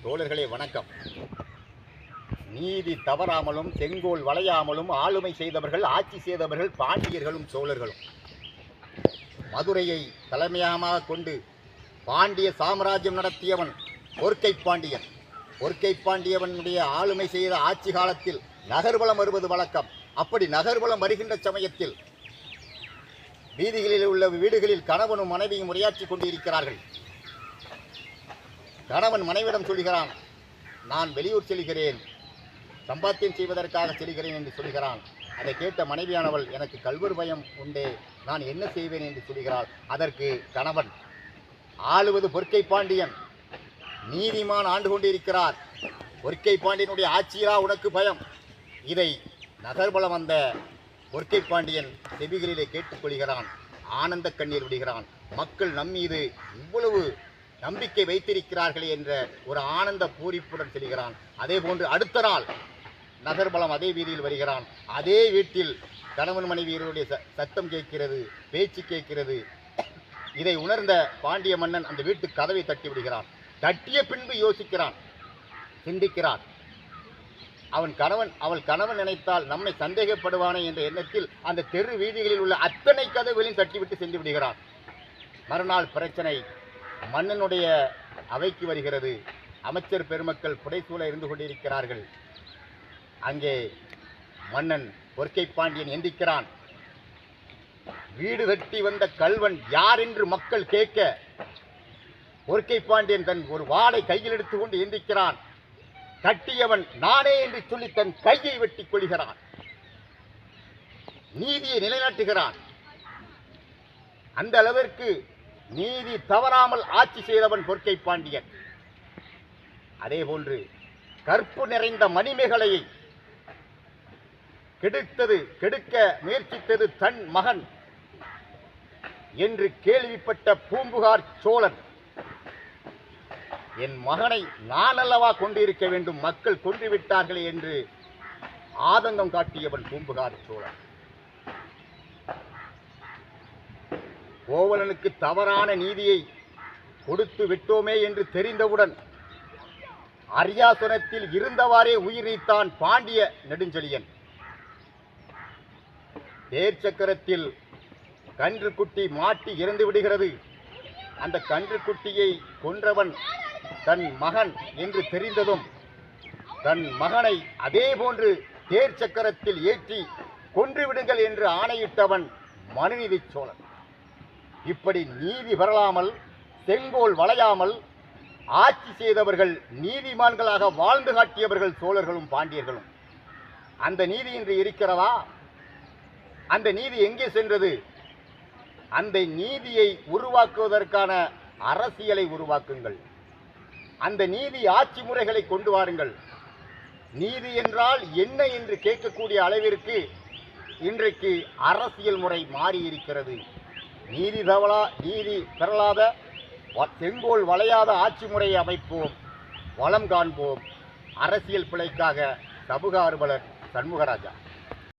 தோழர்களே வணக்கம். நீதி தவறாமலும் செங்கோல் வளையாமலும் ஆளுமை செய்தவர்கள், ஆட்சி செய்தவர்கள் பாண்டியர்களும் சோழர்களும். மதுரையை தலைமையாக கொண்டு பாண்டிய சாம்ராஜ்யம் நடத்தியவன் பொற்கை பாண்டியன். பொற்கை பாண்டியவனுடைய ஆளுமை செய்த ஆட்சி காலத்தில் நகர்வலம் வருவது வழக்கம். அப்படி நகர்வலம் வருகின்ற சமயத்தில் வீதிகளில் உள்ள வீடுகளில் கணவனும் மனைவியும் உரையாற்றி கொண்டிருக்கிறார்கள். கணவன் மனைவிடம் சொல்கிறான், நான் வெளியூர் செல்கிறேன், சம்பாத்தியம் செய்வதற்காக செல்கிறேன் என்று சொல்கிறான். அதை கேட்ட மனைவியானவள், எனக்கு கல்வர் பயம் உண்டே, நான் என்ன செய்வேன் என்று சொல்கிறாள். அதற்கு கணவன், ஆளுவது பொற்கை பாண்டியன், நீதிமான் ஆண்டு கொண்டிருக்கிறார், பொற்கை பாண்டியனுடைய ஆட்சியா உனக்கு பயம்? இதை நகர்வலம் வந்த பொற்கை பாண்டியன் செவிகளிலே கேட்டுக்கொள்கிறான். ஆனந்த கண்ணீர் விடுகிறான். மக்கள் நம்மீது இவ்வளவு நம்பிக்கை வைத்திருக்கிறார்களே என்ற ஒரு ஆனந்த பூரிப்புடன் செல்கிறான். அதே போன்று அடுத்த நாள் நகர்வலம் அதே வீதியில் வருகிறான். அதே வீட்டில் கணவன் மனைவியருடைய சத்தம் கேட்கிறது, பேச்சு கேட்கிறது. இதை உணர்ந்த பாண்டிய மன்னன் அந்த வீட்டு கதவை தட்டி விடுகிறான். தட்டிய பின்பு யோசிக்கிறான், சிந்திக்கிறான். அவள் கணவன் நினைத்தால் நம்மை சந்தேகப்படுவானே என்ற எண்ணத்தில் அந்த தெரு வீதிகளில் உள்ள அத்தனை கதவுகளையும் தட்டிவிட்டு சென்று விடுகிறான். மறுநாள் பிரச்சனை மன்னனுடைய அவைக்கு வருகிறது. அமைச்சர் பெருமக்கள் புடைசூழ இருந்து கொண்டிருக்கிறார்கள். அங்கே மன்னன் பொற்கை பாண்டியன் எந்திக்கிறான். வீடு கட்டி வந்த கல்வன் யார் என்று மக்கள் கேட்க, பொற்கை பாண்டியன் தன் ஒரு வாளை கையில் எடுத்துக்கொண்டு எந்திக்கிறான். கட்டியவன் நானே என்று சொல்லி தன் கையை வெட்டிக் கொள்கிறான். நீதியை நிலைநாட்டுகிறான். அந்த அளவிற்கு நீதி தவறாமல் ஆட்சி செய்தவன் பொற்கை பாண்டியன். அதே போன்று கற்பு நிறைந்த மணிமேகலையை கெடுக்க முயற்சித்தது தன் மகன் என்று கேள்விப்பட்ட பூம்புகார் சோழன், என் மகனை நான் அல்லவா கொண்டிருக்க வேண்டும், மக்கள் கொன்றுவிட்டார்களே என்று ஆதங்கம் காட்டியவன் பூம்புகார் சோழன். கோவலனுக்கு தவறான நீதியை கொடுத்து விட்டோமே என்று தெரிந்தவுடன் அரியாசனத்தில் இருந்தவாறே உயிர் நீத்தான் பாண்டிய நெடுஞ்செழியன். தேர் சக்கரத்தில் கன்றுக்குட்டி மாட்டி இறந்து விடுகிறது. அந்த கன்றுக்குட்டியை கொன்றவன் தன் மகன் என்று தெரிந்ததும் தன் மகனை அதே போன்று தேர் சக்கரத்தில் ஏற்றி கொன்றுவிடுங்கள் என்று ஆணையிட்டவன் மனுநீதி சோழன். இப்படி நீதி பெறலாமல் செங்கோல் வளையாமல் ஆட்சி செய்தவர்கள், நீதிமான்களாக வாழ்ந்து காட்டியவர்கள் சோழர்களும் பாண்டியர்களும். அந்த நீதி இன்று இருக்கிறதா? அந்த நீதி எங்கே சென்றது? அந்த நீதியை உருவாக்குவதற்கான அரசியலை உருவாக்குங்கள். அந்த நீதி ஆட்சி முறைகளை கொண்டு வாருங்கள். நீதி என்றால் என்ன என்று கேட்கக்கூடிய அளவிற்கு இன்றைக்கு அரசியல் முறை மாறியிருக்கிறது. நீதி பெறலாத செங்கோல் வளையாத ஆட்சி முறையை அமைப்போம், வளம் காண்போம். அரசியல் பிழைக்காக சமூக ஆர்வலர் சண்முகராஜா.